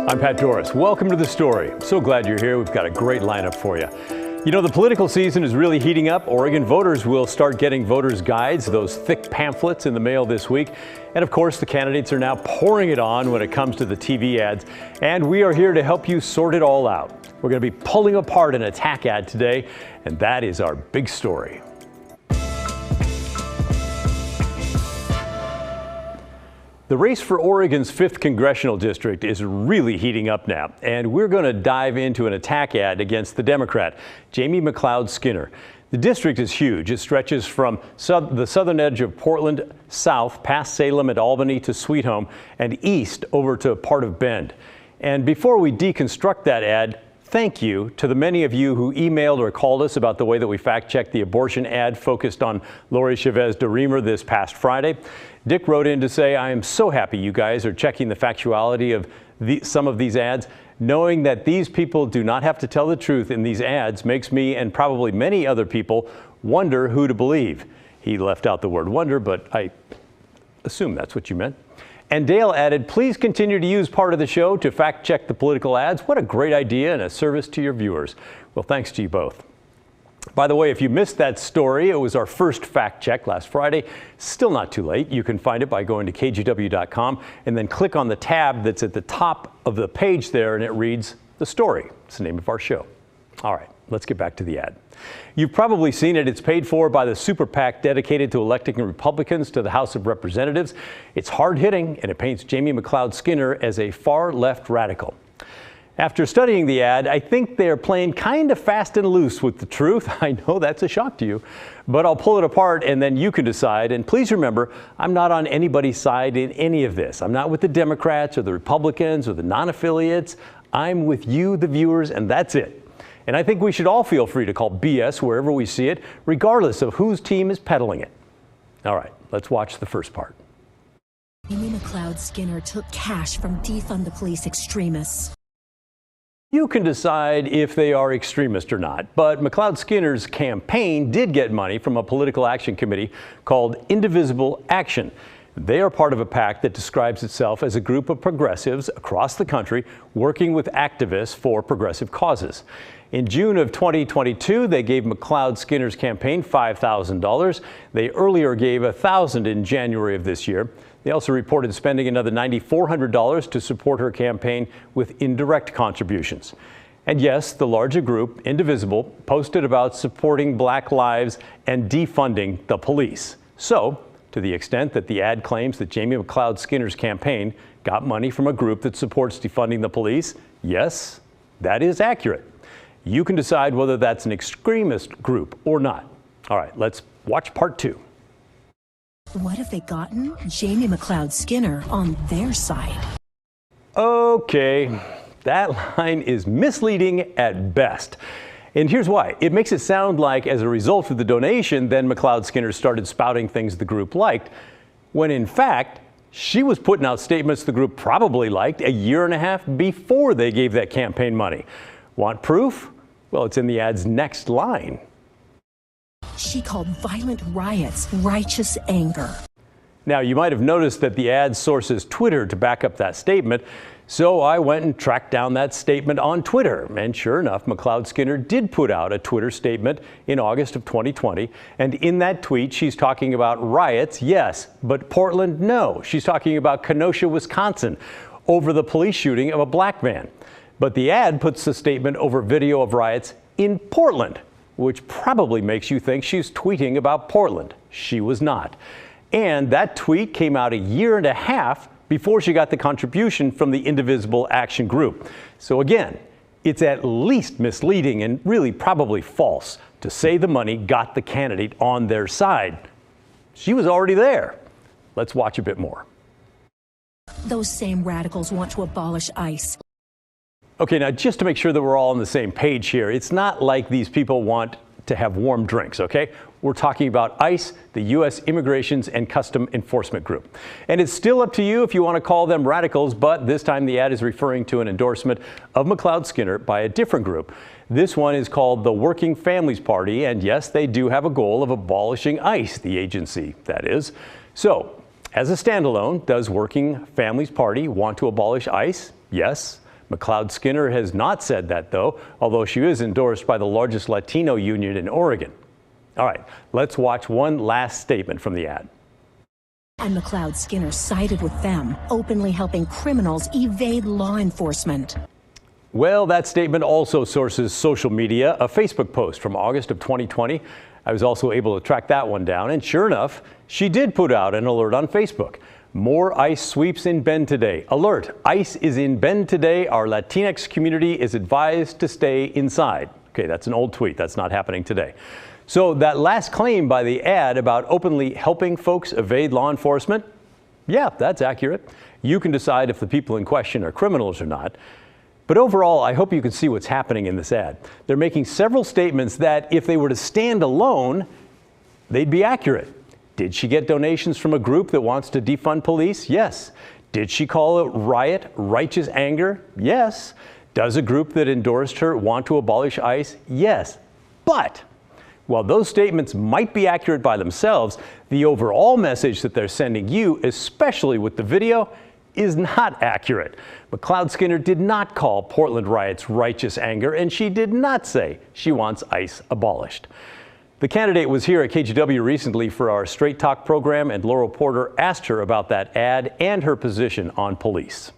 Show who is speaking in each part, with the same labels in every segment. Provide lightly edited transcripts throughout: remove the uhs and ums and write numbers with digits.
Speaker 1: I'm Pat Doris. Welcome to The Story. So glad you're here. We've got a great lineup for you. You know, the political season is really heating up. Oregon voters will start getting voters' guides, those thick pamphlets, in the mail this week. And of course, the candidates are now pouring it on when it comes to the TV ads. And we are here to help you sort it all out. We're going to be pulling apart an attack ad today, and that is our big story. The race for Oregon's 5th Congressional District is really heating up now, and we're going to dive into an attack ad against the Democrat, Jamie McLeod-Skinner. The district is huge. It stretches from the southern edge of Portland south past Salem and Albany to Sweet Home and east over to part of Bend. And before we deconstruct that ad, thank you to the many of you who emailed or called us about the way that we fact-checked the abortion ad focused on Lori Chavez-Deremer this past Friday. Dick wrote in to say, I am so happy you guys are checking the factuality of some of these ads. Knowing that these people do not have to tell the truth in these ads makes me and probably many other people wonder who to believe. He left out the word wonder, but I assume that's what you meant. And Dale added, please continue to use part of the show to fact check the political ads. What a great idea and a service to your viewers. Well, thanks to you both. By the way, if you missed that story, it was our first fact check last Friday. Still not too late. You can find it by going to kgw.com and then click on the tab that's at the top of the page there, and it reads The Story. It's the name of our show. All right, let's get back to the ad. You've probably seen it. It's paid for by the super PAC dedicated to electing Republicans to the House of Representatives. It's hard-hitting, and it paints Jamie McLeod-Skinner as a far-left radical. After studying the ad, I think they're playing kind of fast and loose with the truth. I know that's a shock to you, but I'll pull it apart and then you can decide. And please remember, I'm not on anybody's side in any of this. I'm not with the Democrats or the Republicans or the non-affiliates. I'm with you, the viewers, and that's it. And I think we should all feel free to call BS wherever we see it, regardless of whose team is peddling it. All right, let's watch the first part.
Speaker 2: Jamie McLeod-Skinner took cash from defund the police extremists.
Speaker 1: You can decide if they are extremist or not, but McLeod-Skinner's campaign did get money from a political action committee called Indivisible Action. They are part of a PAC that describes itself as a group of progressives across the country working with activists for progressive causes. In June of 2022, they gave McLeod-Skinner's campaign $5,000. They earlier gave $1,000 in January of this year. They also reported spending another $9,400 to support her campaign with indirect contributions. And yes, the larger group, Indivisible, posted about supporting Black lives and defunding the police. So, to the extent that the ad claims that Jamie McLeod-Skinner's campaign got money from a group that supports defunding the police, yes, that is accurate. You can decide whether that's an extremist group or not. All right, let's watch part 2.
Speaker 2: What have they gotten Jamie McLeod-Skinner on their side?
Speaker 1: Okay, that line is misleading at best. And here's why. It makes it sound like as a result of the donation, then McLeod-Skinner started spouting things the group liked, when in fact, she was putting out statements the group probably liked a year and a half before they gave that campaign money. Want proof? Well, it's in the ad's next line.
Speaker 2: She called violent riots righteous anger.
Speaker 1: Now, you might have noticed that the ad sources Twitter to back up that statement, so I went and tracked down that statement on Twitter. And sure enough, McLeod-Skinner did put out a Twitter statement in August of 2020. And in that tweet, she's talking about riots, yes, but Portland, no. She's talking about Kenosha, Wisconsin, over the police shooting of a black man. But the ad puts the statement over video of riots in Portland, which probably makes you think she's tweeting about Portland. She was not. And that tweet came out a year and a half before she got the contribution from the Indivisible Action Group. So again, it's at least misleading and really probably false to say the money got the candidate on their side. She was already there. Let's watch a bit more.
Speaker 2: Those same radicals want to abolish ICE.
Speaker 1: Okay, now just to make sure that we're all on the same page here, it's not like these people want to have warm drinks, okay? We're talking about ICE, the U.S. Immigrations and Custom Enforcement Group. And it's still up to you if you want to call them radicals, but this time the ad is referring to an endorsement of McLeod-Skinner by a different group. This one is called the Working Families Party, and yes, they do have a goal of abolishing ICE, the agency, that is. So, as a standalone, does Working Families Party want to abolish ICE? Yes. McLeod-Skinner has not said that, though, although she is endorsed by the largest Latino union in Oregon. All right, let's watch one last statement from the ad.
Speaker 2: And McLeod-Skinner sided with them, openly helping criminals evade law enforcement.
Speaker 1: Well, that statement also sources social media, a Facebook post from August of 2020. I was also able to track that one down, and sure enough, she did put out an alert on Facebook. More ICE sweeps in Bend today. Alert, ICE is in Bend today. Our Latinx community is advised to stay inside. Okay, that's an old tweet. That's not happening today. So that last claim by the ad about openly helping folks evade law enforcement, yeah, that's accurate. You can decide if the people in question are criminals or not. But overall, I hope you can see what's happening in this ad. They're making several statements that, if they were to stand alone, they'd be accurate. Did she get donations from a group that wants to defund police? Yes. Did she call a riot righteous anger? Yes. Does a group that endorsed her want to abolish ICE? Yes. But while those statements might be accurate by themselves, the overall message that they're sending you, especially with the video, is not accurate. McLeod-Skinner did not call Portland riots righteous anger, and she did not say she wants ICE abolished. The candidate was here at KGW recently for our Straight Talk program, and Laurel Porter asked her about that ad and her position on police.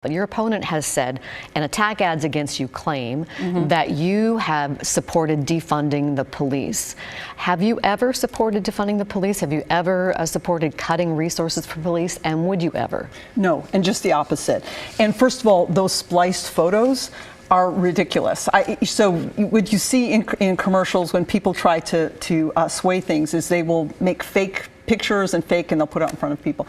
Speaker 3: Your opponent has said, and attack ads against you claim that you have supported defunding the police. Have you ever supported defunding the police? Have you ever supported cutting resources for police? And would you ever?
Speaker 4: No, and just the opposite. And first of all, those spliced photos are ridiculous. So what you see in commercials when people try to sway things is they will make fake pictures and they'll put it out in front of people.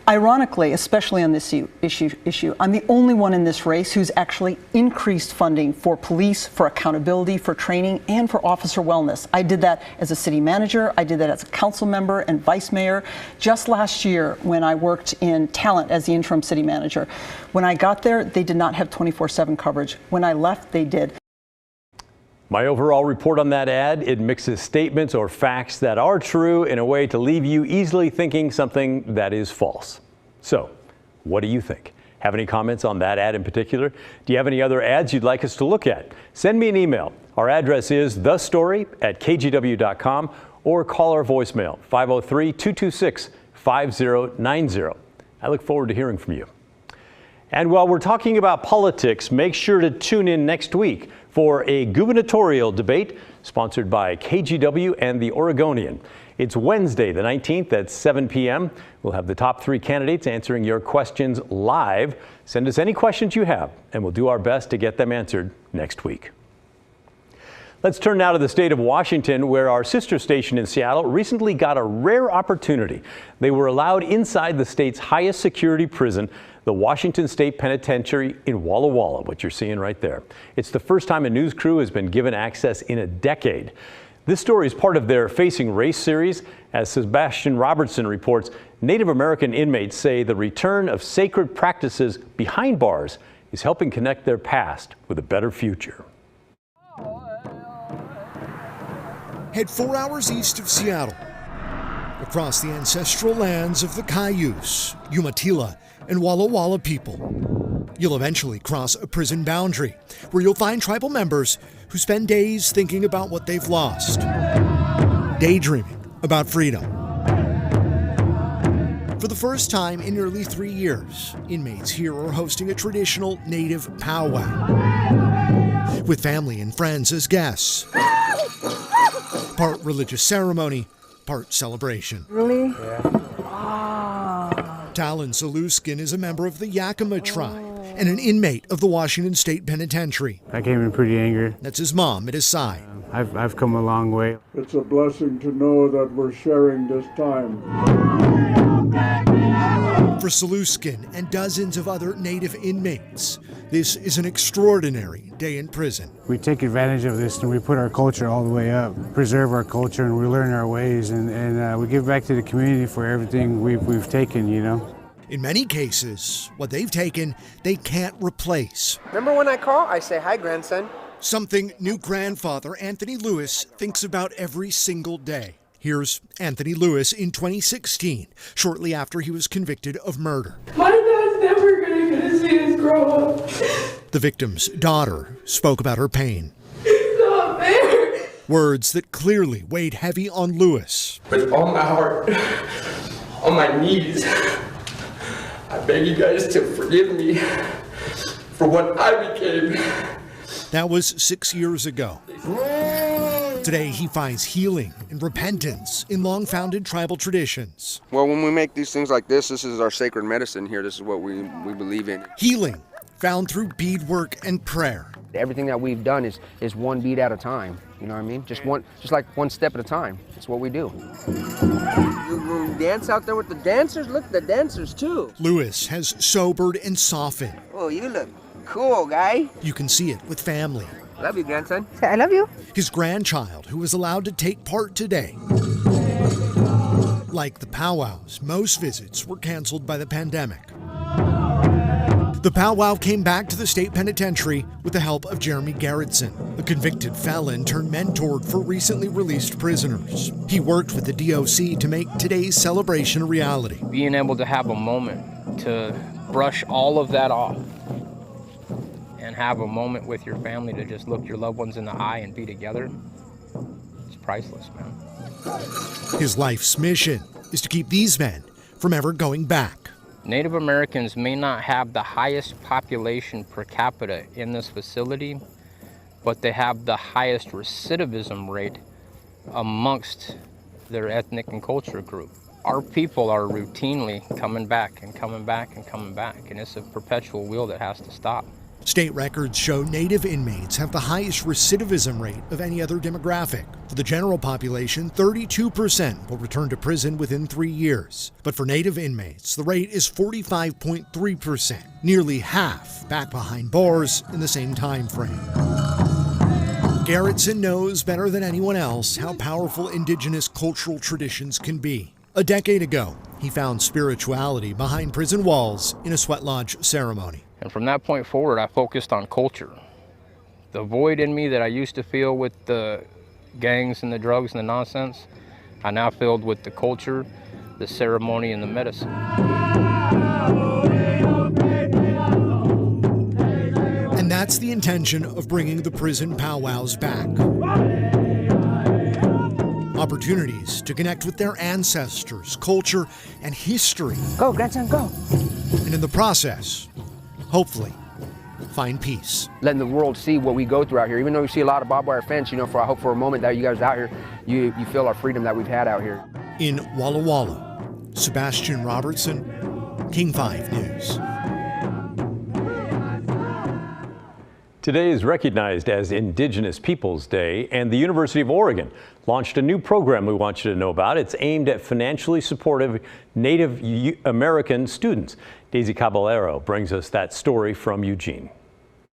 Speaker 4: Ironically, especially on this issue, I'm the only one in this race who's actually increased funding for police, for accountability, for training, and for officer wellness. I did that as a city manager. I did that as a council member and vice mayor. Just last year, when I worked in talent as the interim city manager, when I got there, they did not have 24/7 coverage. When I left, they did.
Speaker 1: My overall report on that ad, it mixes statements or facts that are true in a way to leave you easily thinking something that is false. So, what do you think? Have any comments on that ad in particular? Do you have any other ads you'd like us to look at? Send me an email. Our address is thestory@kgw.com or call our voicemail 503-226-5090. I look forward to hearing from you. And while we're talking about politics, make sure to tune in next week for a gubernatorial debate sponsored by KGW and the Oregonian. It's Wednesday, the 19th at 7 p.m. We'll have the top 3 candidates answering your questions live. Send us any questions you have, and we'll do our best to get them answered next week. Let's turn now to the state of Washington, where our sister station in Seattle recently got a rare opportunity. They were allowed inside the state's highest security prison, the Washington State Penitentiary in Walla Walla, what you're seeing right there. It's the first time a news crew has been given access in a decade. This story is part of their Facing Race series. As Sebastian Robertson reports, Native American inmates say the return of sacred practices behind bars is helping connect their past with a better future.
Speaker 5: Head 4 hours east of Seattle, across the ancestral lands of the Cayuse, Umatilla, and Walla Walla people. You'll eventually cross a prison boundary, where you'll find tribal members who spend days thinking about what they've lost, daydreaming about freedom. For the first time in nearly 3 years, inmates here are hosting a traditional Native powwow, with family and friends as guests. Part religious ceremony, part celebration.
Speaker 4: Really?
Speaker 5: Yeah. Wow. Talon Saluskin is a member of the Yakima tribe and an inmate of the Washington State Penitentiary.
Speaker 6: I came in pretty angry.
Speaker 5: That's his mom at his side.
Speaker 6: I've come a long way.
Speaker 7: It's a blessing to know that we're sharing this time.
Speaker 5: For Saluskin and dozens of other Native inmates, this is an extraordinary day in prison.
Speaker 6: We take advantage of this and we put our culture all the way up, preserve our culture, and we learn our ways, and we give back to the community for everything we've taken, you know.
Speaker 5: In many cases, what they've taken, they can't replace.
Speaker 8: Remember when I call, I say, "Hi, grandson."
Speaker 5: Something new grandfather Anthony Lewis thinks about every single day. Here's Anthony Lewis in 2016, shortly after he was convicted of murder.
Speaker 9: My dad's never going to get to see his grow up.
Speaker 5: The victim's daughter spoke about her pain.
Speaker 9: It's not fair.
Speaker 5: Words that clearly weighed heavy on Lewis.
Speaker 9: With all my heart, on my knees, I beg you guys to forgive me for what I became.
Speaker 5: That was 6 years ago. Today, he finds healing and repentance in long-founded tribal traditions.
Speaker 8: Well, when we make these things like this is our sacred medicine here. This is what we believe in.
Speaker 5: Healing found through beadwork and prayer.
Speaker 10: Everything that we've done is one bead at a time. You know what I mean? Just like one step at a time. It's what we do.
Speaker 8: You dance out there with the dancers? Look at the dancers, too.
Speaker 5: Lewis has sobered and softened.
Speaker 8: Oh, you look cool, guy.
Speaker 5: You can see it with family.
Speaker 8: Love you, grandson.
Speaker 11: Say, I love you.
Speaker 5: His grandchild, who was allowed to take part today. Like the powwows, most visits were canceled by the pandemic. The powwow came back to the state penitentiary with the help of Jeremy Garrettson, a convicted felon turned mentor for recently released prisoners. He worked with the DOC to make today's celebration a reality.
Speaker 12: Being able to have a moment to brush all of that off and have a moment with your family to just look your loved ones in the eye and be together, it's priceless, man.
Speaker 5: His life's mission is to keep these men from ever going back.
Speaker 12: Native Americans may not have the highest population per capita in this facility, but they have the highest recidivism rate amongst their ethnic and culture group. Our people are routinely coming back and coming back and coming back, and it's a perpetual wheel that has to stop.
Speaker 5: State records show Native inmates have the highest recidivism rate of any other demographic. For the general population, 32% will return to prison within 3 years. But for Native inmates, the rate is 45.3%, nearly half back behind bars in the same time frame. Garrettson knows better than anyone else how powerful indigenous cultural traditions can be. A decade ago, he found spirituality behind prison walls in a sweat lodge ceremony.
Speaker 12: And from that point forward, I focused on culture. The void in me that I used to feel with the gangs and the drugs and the nonsense, I now filled with the culture, the ceremony, and the medicine.
Speaker 5: And that's the intention of bringing the prison powwows back. Opportunities to connect with their ancestors, culture, and history.
Speaker 11: Go, grandson, go.
Speaker 5: And in the process, hopefully, find peace.
Speaker 10: Letting the world see what we go through out here. Even though you see a lot of barbed wire fence, I hope for a moment that you guys out here, you feel our freedom that we've had out here.
Speaker 5: In Walla Walla, Sebastian Robertson, King 5 News.
Speaker 1: Today is recognized as Indigenous Peoples Day, and the University of Oregon launched a new program we want you to know about. It's aimed at financially supportive Native American students. Daisy Caballero brings us that story from Eugene.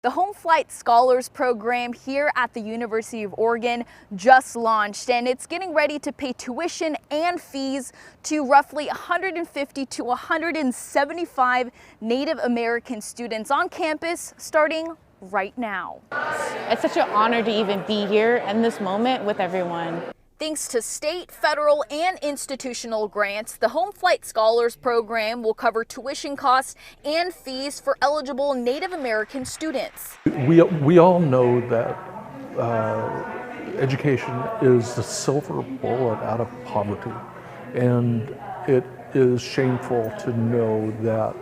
Speaker 13: The Home Flight Scholars Program here at the University of Oregon just launched, and it's getting ready to pay tuition and fees to roughly 150 to 175 Native American students on campus starting right now.
Speaker 14: It's such an honor to even be here in this moment with everyone.
Speaker 13: Thanks to state, federal, and institutional grants, the Home Flight Scholars Program will cover tuition costs and fees for eligible Native American students.
Speaker 15: We all know that education is the silver bullet out of poverty, and it is shameful to know that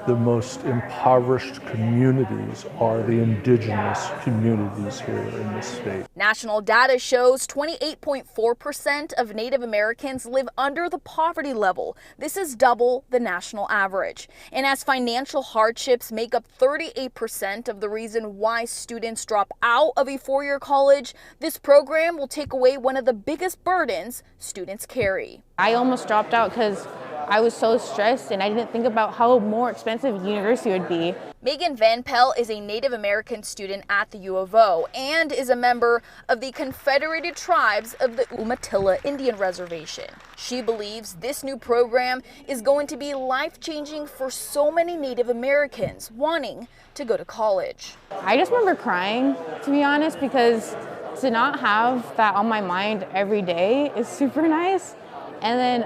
Speaker 15: the most impoverished communities are the indigenous communities here in the state.
Speaker 13: National data shows 28.4% of Native Americans live under the poverty level. This is double the national average. And as financial hardships make up 38% of the reason why students drop out of a four-year college, this program will take away one of the biggest burdens students carry.
Speaker 14: I almost dropped out because I was so stressed and I didn't think about how more expensive university would be.
Speaker 13: Megan Van Pell is a Native American student at the U of O and is a member of the Confederated Tribes of the Umatilla Indian Reservation. She believes this new program is going to be life-changing for so many Native Americans wanting to go to college.
Speaker 14: I just remember crying, to be honest, because to not have that on my mind every day is super nice. And then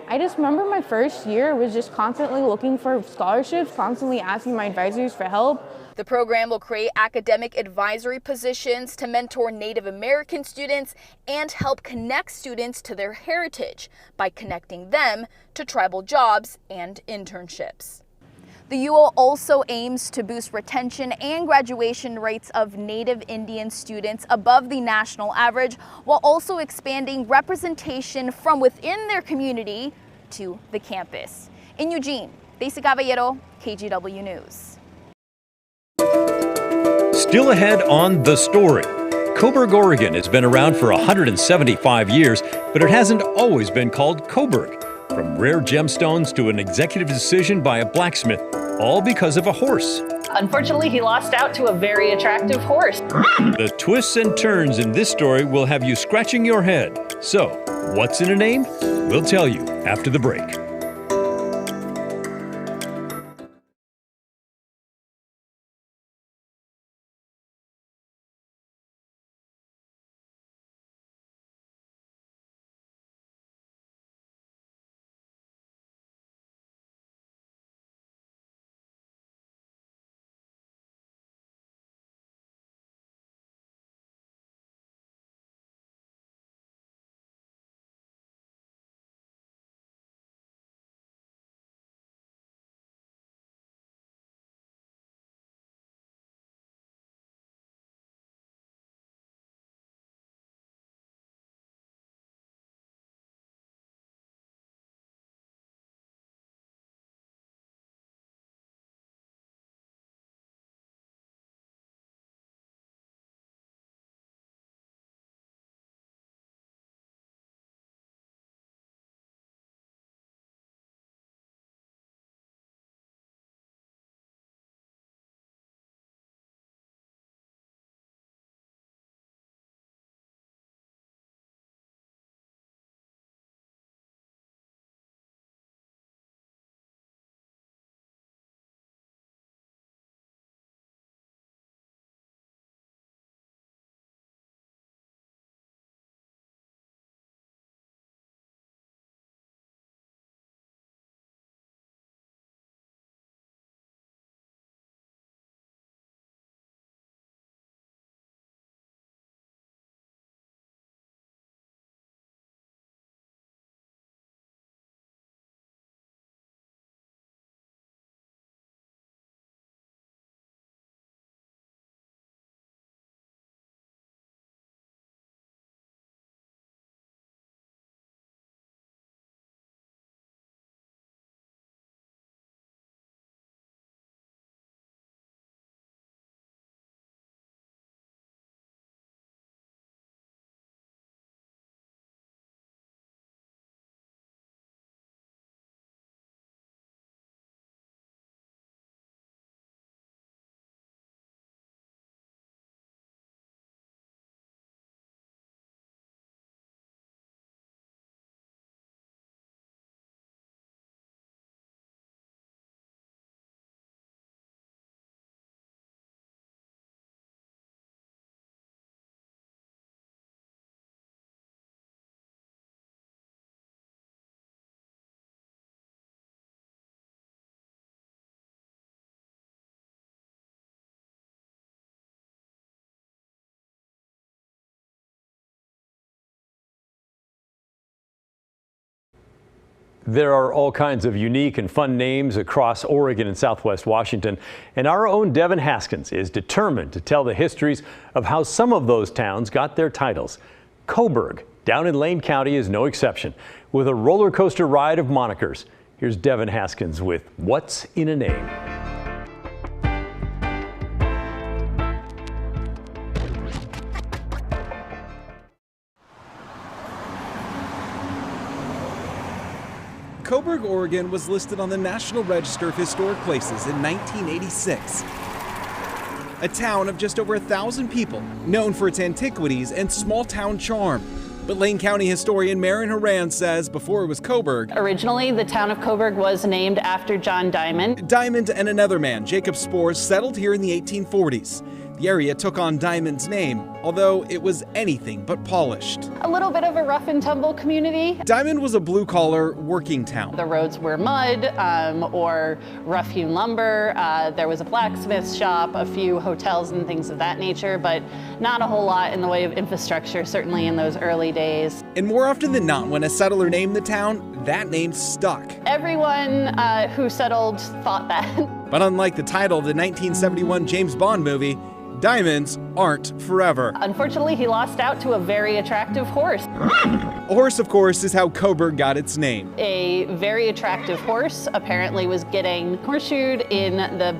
Speaker 14: I just remember my first year was just constantly looking for scholarships, constantly asking my advisors for help.
Speaker 13: The program will create academic advisory positions to mentor Native American students and help connect students to their heritage by connecting them to tribal jobs and internships. The UO also aims to boost retention and graduation rates of Native Indian students above the national average, while also expanding representation from within their community to the campus. In Eugene, Daisy Caballero, KGW News.
Speaker 1: Still ahead on The Story. Cobberg, Oregon has been around for 175 years, but it hasn't always been called Cobberg. From rare gemstones to an executive decision by a blacksmith, all because of a horse.
Speaker 11: Unfortunately, he lost out to a very attractive horse.
Speaker 1: The twists and turns in this story will have you scratching your head. So, what's in a name? We'll tell you after the break. There are all kinds of unique and fun names across Oregon and Southwest Washington, and our own Devin Haskins is determined to tell the histories of how some of those towns got their titles. Cobberg, down in Lane County, is no exception, with a roller coaster ride of monikers. Here's Devin Haskins with What's in a Name.
Speaker 16: Cobberg, Oregon was listed on the National Register of Historic Places in 1986. A town of just over 1,000 people, known for its antiquities and small town charm. But Lane County historian Marin Horan says before it was Cobberg,
Speaker 11: Originally, the town of Cobberg was named after John Diamond.
Speaker 16: Diamond and another man, Jacob Spores, settled here in the 1840s. The area took on Diamond's name, although it was anything but polished.
Speaker 11: A little bit of a rough and tumble community.
Speaker 16: Diamond was a blue-collar working town.
Speaker 11: The roads were mud or rough-hewn lumber. There was a blacksmith shop, a few hotels and things of that nature, but not a whole lot in the way of infrastructure, certainly in those early days.
Speaker 16: And more often than not, when a settler named the town, that name stuck.
Speaker 11: Everyone who settled thought that.
Speaker 16: But unlike the title of the 1971 James Bond movie, diamonds aren't forever.
Speaker 11: Unfortunately, he lost out to a very attractive horse.
Speaker 16: A horse, of course, is how Cobberg got its name.
Speaker 11: A very attractive horse apparently was getting horseshoed in the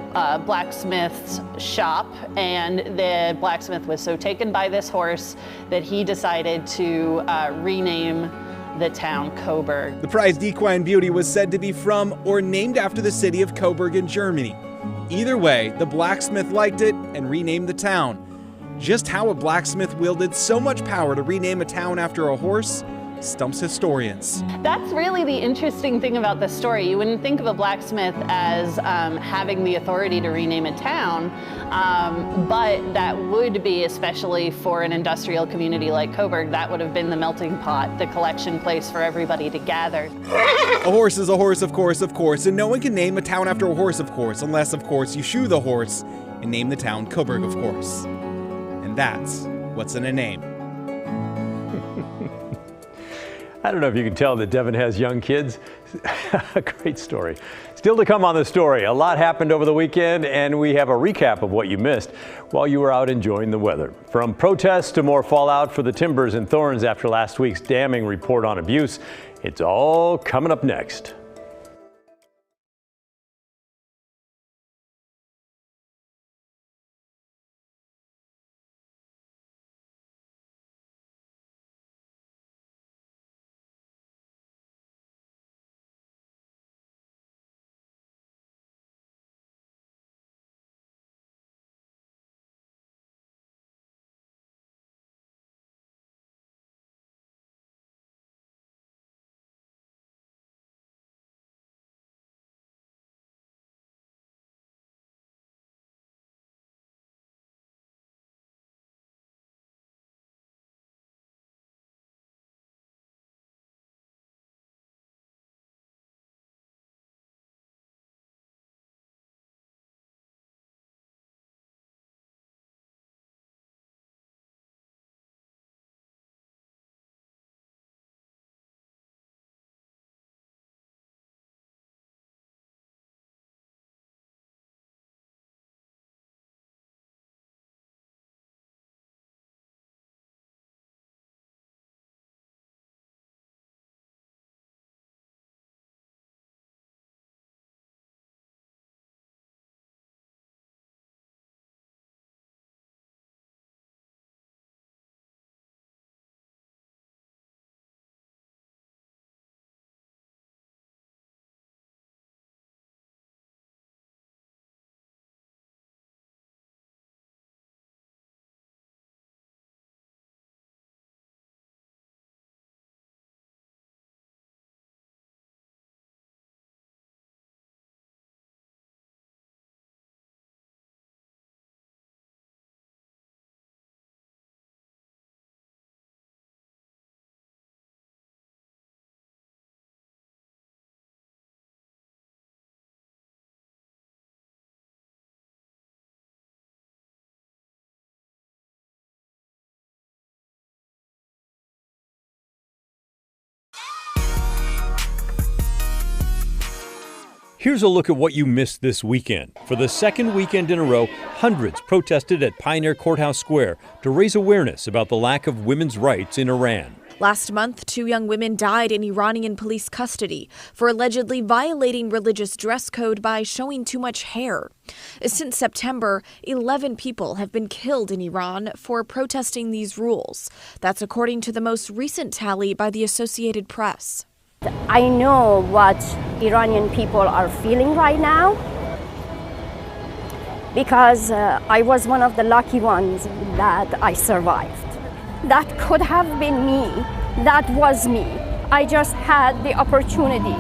Speaker 11: blacksmith's shop, and the blacksmith was so taken by this horse that he decided to rename the town Cobberg.
Speaker 16: The prized equine beauty was said to be from or named after the city of Cobberg in Germany. Either way, the blacksmith liked it and renamed the town. Just how a blacksmith wielded so much power to rename a town after a horse stumps historians.
Speaker 11: That's really the interesting thing about this story. You wouldn't think of a blacksmith as having the authority to rename a town, but that would be, especially for an industrial community like Cobberg, that would have been the melting pot, the collection place for everybody to gather.
Speaker 16: A horse is a horse, of course, and no one can name a town after a horse, of course, unless, of course, you shoe the horse and name the town Cobberg, of course. And that's what's in a name.
Speaker 1: I don't know if you can tell that Devin has young kids. A great story. Still to come on the story. A lot happened over the weekend, and we have a recap of what you missed while you were out enjoying the weather. From protests to more fallout for the Timbers and Thorns after last week's damning report on abuse, it's all coming up next. Here's a look at what you missed this weekend. For the second weekend in a row, hundreds protested at Pioneer Courthouse Square to raise awareness about the lack of women's rights in Iran.
Speaker 17: Last month, 2 young women died in Iranian police custody for allegedly violating religious dress code by showing too much hair. Since September, 11 people have been killed in Iran for protesting these rules. That's according to the most recent tally by the Associated Press.
Speaker 18: I know what Iranian people are feeling right now because I was one of the lucky ones that I survived. That could have been me. That was me. I just had the opportunity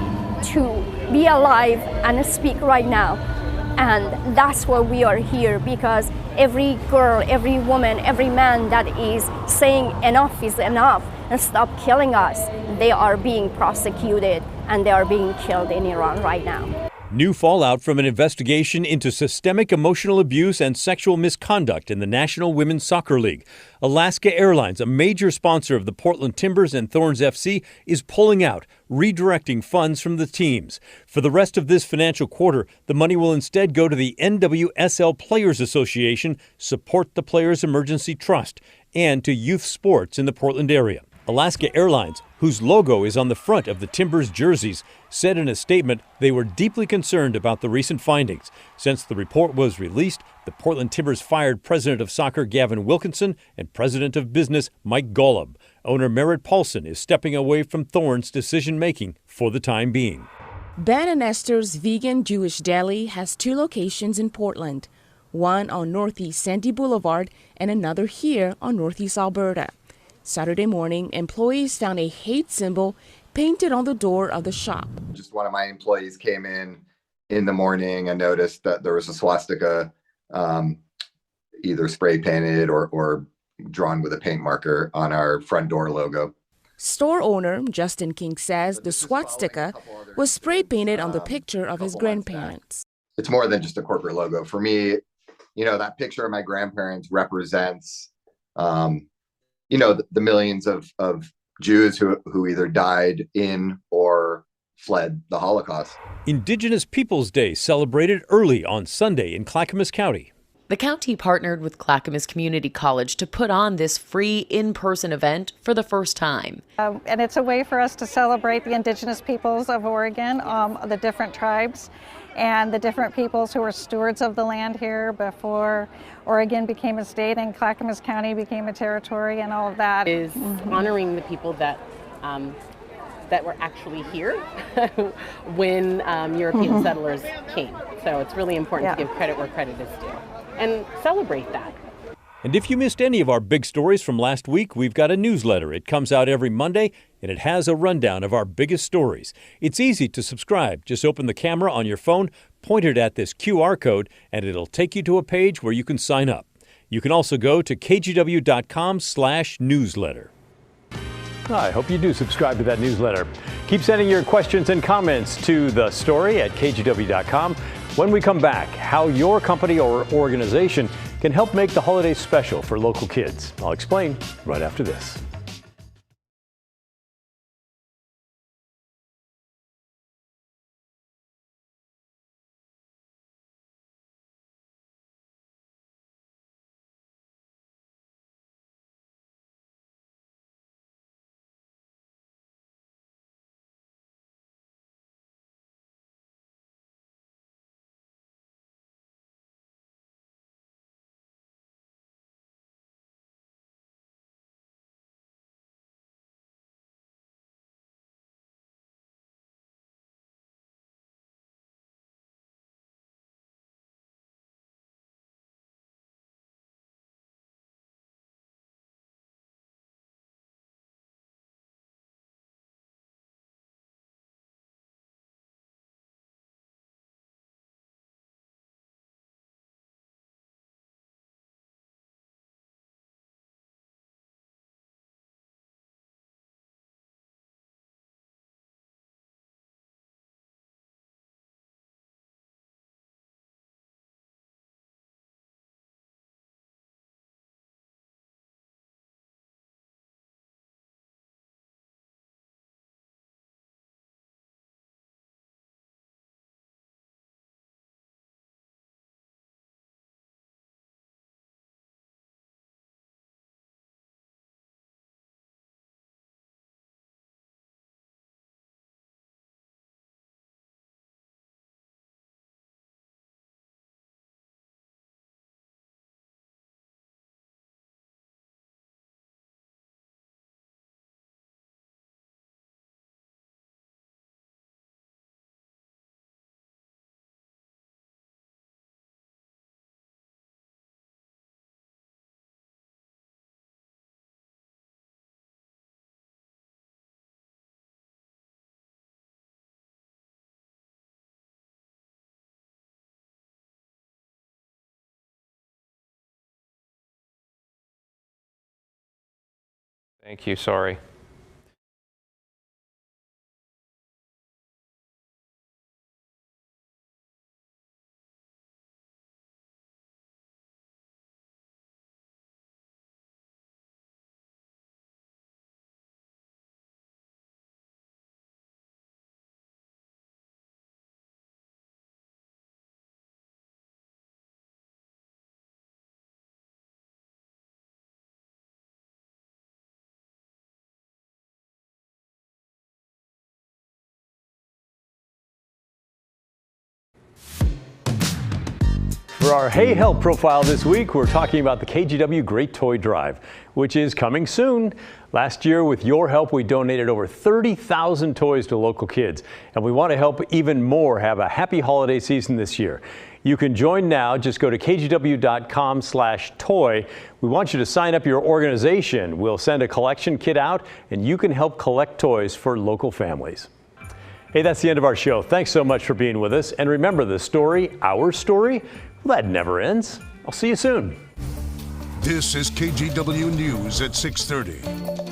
Speaker 18: to be alive and speak right now. And that's why we are here, because every girl, every woman, every man that is saying enough is enough and stop killing us, they are being prosecuted and they are being killed in Iran right now.
Speaker 1: New fallout from an investigation into systemic emotional abuse and sexual misconduct in the National Women's Soccer League. Alaska Airlines, a major sponsor of the Portland Timbers and Thorns FC, is pulling out, redirecting funds from the teams. For the rest of this financial quarter, the money will instead go to the NWSL Players Association, Support the Players Emergency Trust, and to youth sports in the Portland area. Alaska Airlines, whose logo is on the front of the Timbers jerseys, said in a statement they were deeply concerned about the recent findings. Since the report was released, the Portland Timbers fired President of Soccer Gavin Wilkinson and President of Business Mike Golub. Owner Merritt Paulson is stepping away from Thorns' decision-making for the time being.
Speaker 19: Ben & Esther's Vegan Jewish Deli has 2 locations in Portland, one on Northeast Sandy Boulevard and another here on Northeast Alberta. Saturday morning, employees found a hate symbol painted on the door of the shop.
Speaker 20: Just one of my employees came in the morning and noticed that there was a swastika either spray painted or drawn with a paint marker on our front door logo.
Speaker 19: Store owner Justin King says the swastika was spray painted on the picture of his grandparents.
Speaker 20: It's more than just a corporate logo. For me, that picture of my grandparents represents the millions of Jews who either died in or fled the Holocaust.
Speaker 1: Indigenous Peoples Day celebrated early on Sunday in Clackamas County.
Speaker 21: The county partnered with Clackamas Community College to put on this free in-person event for the first time.
Speaker 22: And it's a way for us to celebrate the indigenous peoples of Oregon, the different tribes, and the different peoples who were stewards of the land here before Oregon became a state and Clackamas County became a territory and all of that.
Speaker 23: Is honoring the people that were actually here when European settlers came. So it's really important to give credit where credit is due and celebrate that.
Speaker 1: And if you missed any of our big stories from last week, we've got a newsletter. It comes out every Monday, and it has a rundown of our biggest stories. It's easy to subscribe. Just open the camera on your phone, point it at this QR code, and it'll take you to a page where you can sign up. You can also go to kgw.com/newsletter. I hope you do subscribe to that newsletter. Keep sending your questions and comments to the story at kgw.com. When we come back, how your company or organization can help make the holidays special for local kids. I'll explain right after this.
Speaker 2: Thank you, sorry.
Speaker 1: For our Hey Help profile this week, we're talking about the KGW Great Toy Drive, which is coming soon. Last year, with your help, we donated over 30,000 toys to local kids, and we want to help even more have a happy holiday season this year. You can join now. Just go to kgw.com/toy. We want you to sign up your organization. We'll send a collection kit out, and you can help collect toys for local families. Hey, that's the end of our show. Thanks so much for being with us. And remember, the story, our story, well, that never ends. I'll see you soon.
Speaker 3: This is KGW News at 6:30.